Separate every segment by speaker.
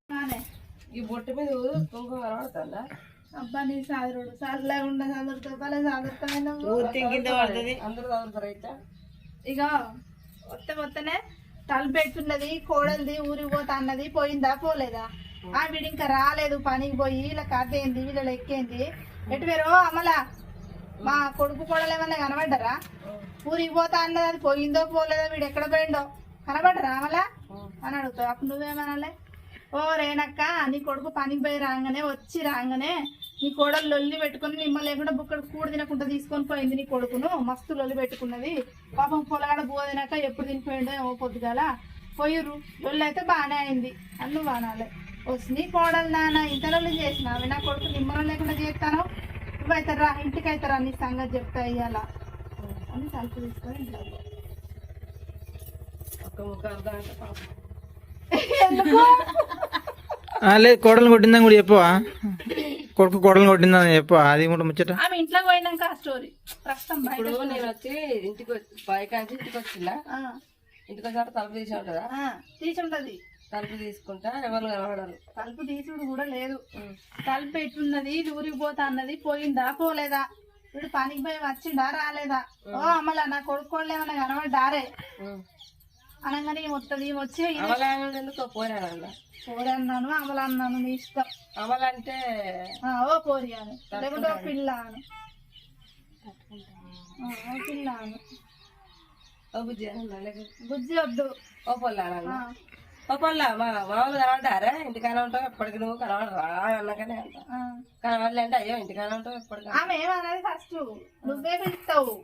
Speaker 1: ఈ బొట్టు మీద కుంకుమ కనబడుతుందా?
Speaker 2: అబ్బా నీ సాదరుడు సర్లే ఉండ చదువుతా భలే చదువుతాను
Speaker 1: అందరూ చదువుతారు అయితే.
Speaker 2: ఇక మొత్తనే తలపెట్టున్నది కోడలిది ఊరికి పోతా అన్నది పోయిందా పోలేదా? ఆ వీడు ఇంకా రాలేదు పనికి పోయి ఇలా కథ ఏంది వీళ్ళ లెక్కేంది ఎటు వేరో అమలా మా కొడుకు కోడలు ఏమన్నా కనబడ్డరా? ఊరికి పోతా అన్నది అది పోయిందో పోలేదో వీడు ఎక్కడ పోయిండో కనబడ్డరా అమలా అని అడుగుతావు. అప్పుడు నువ్వేమనాలే? ఓ రేనక్క నీ కొడుకు పనికి పోయి రాగానే నీ కోడలు లొల్లి పెట్టుకుని మిమ్మల్ని లేకుండా బుక్కడు కూడ తినకుండా తీసుకొని పోయింది. నీ కొడుకును మస్తు లొల్లి పెట్టుకున్నది. పాపం పొలగాడ బువ తినాక ఎప్పుడు తినిపోయిండో ఏమో పొద్దుగాల పోయిర్రు. లొల్లి అయితే బాగానే అయింది అని నువ్వు అనాలి. వచ్చి నీ కోడలు నాన్న ఇంత లొల్లి చేసినావు నా కొడుకు నిమ్మలం లేకుండా చేస్తాను నువ్వైతే రా ఇంటికి అవుతారా నీ సంగతి చెప్తా ఇయ్యాల అని తలుపు తీసుకొని ఇంట్లో ఎందుకు
Speaker 3: లేదు కోడలు కొట్టిందని కూడా చెప్పవా? కొడుకు కోడలు కొట్టిందని చెప్పవా? అది కూడా ముచ్చట
Speaker 2: ఆమె ఇంట్లో పోయినాక ఆ స్టోరీ ప్రస్తుతం
Speaker 1: ఇప్పుడు నేను వచ్చి ఇంటికి పైకాంచి ఇంటికి వచ్చిందా? ఇంటికి వచ్చినప్పుడు తలుపు తీసి ఉంటుందా?
Speaker 2: తీసి ఉంటది.
Speaker 1: తలుపు తీసుకుంటా ఎవరు కనబడరు.
Speaker 2: తలుపు తీసుడు కూడా లేదు. తలుపు ఎట్టున్నది ఇది ఊరికి పోతా అన్నది పోయిందా పోలేదా? వీడు పనికి పోయి వచ్చిందా రాలేదా? ఓ అమ్మలా నా కొడుకోళ్ళు ఏమన్నా కనబడ్డారే అనగానే వస్తుంది వచ్చి
Speaker 1: ఎందుకు పోరాడు
Speaker 2: పోరన్నాను అమలు అన్నాను నీ ఇష్టం.
Speaker 1: అమలంటే
Speaker 2: ఓ పోరి అని లేకుంటే ఓ పిల్ల అని పిల్ల అని బుజ్జి వద్దు
Speaker 1: ఓ పొల్లా ఓ పొల్లా మామూలు కనబడ్డారా? ఇంటికైనా ఉంటావు ఎప్పటికి నువ్వు కనబడరా అన్నకనే అంట. కనబడలే అంటే అయ్యో ఇంటికైనా ఉంటావు ఎప్పటికీ.
Speaker 2: ఆమె ఏమన్నది ఫస్ట్ నువ్వే పిలుస్తావు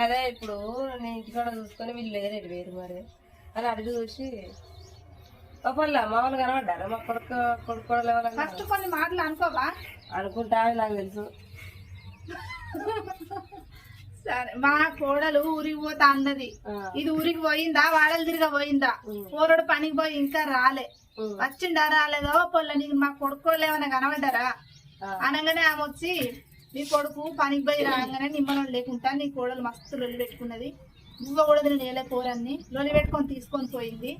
Speaker 1: అదే ఇప్పుడు నేను ఇంటికాడ చూసుకొని వీళ్ళు లేరేటి వేరు మరి అని అడిగి చూసి ఓ పొల్లా మామూలు కనబడ్డారా? మా కొడుకు
Speaker 2: ఫస్ట్ కొన్ని మాటలు అనుకోవా?
Speaker 1: అనుకుంటా నాకు తెలుసు.
Speaker 2: సరే మా కోడలు ఊరికి పోతా అన్నది. ఇది ఊరికి పోయిందా వాడలు తిరిగా పోయిందా? పోరడు పనికి పోయి ఇంకా రాలే వచ్చిండా రాలేదో పొల్ల నీకు మా కొడుకోళ్ళు ఏమైనా కనబడ్డారా అనగానే ఆమె వచ్చి నీ కొడుకు పనికి పోయి రాగానే నిమ్మలం లేకుండా నీ కోడలు మస్తు లొల్లి పెట్టుకున్నది. నువ్వు కూడా నేలే పోరన్ని లొల్లి పెట్టుకొని తీసుకొని పోయింది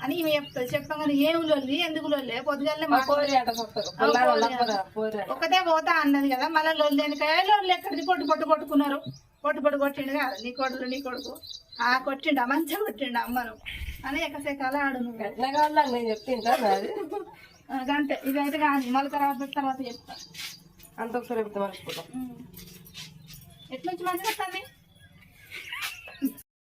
Speaker 2: అని ఈమె చెప్తుంది. చెప్పగానే ఏం లొల్లి ఎందుకు లొల్లి పొద్దుగాలనే ఒకటే పోతా అన్నది కదా మళ్ళీ లొల్లి ఎందుకంటే లొల్లి ఎక్కడిది పొట్టు కొట్టుకున్నారు. పొట్టు కొట్టిండు కాదు నీ కొడుకు కొట్టిండా మంచిగా కొట్టిండు అమ్మను అని ఎక్కసేకాల ఆడు నువ్వు
Speaker 1: నేను చెప్తా
Speaker 2: అంటే ఇదైతే కాదు మళ్ళీ తర్వాత చెప్తా
Speaker 1: అంత ఒకసారి చెప్తా మర్చిపోతాం.
Speaker 2: ఎట్నుంచి మంచిగా వస్తుంది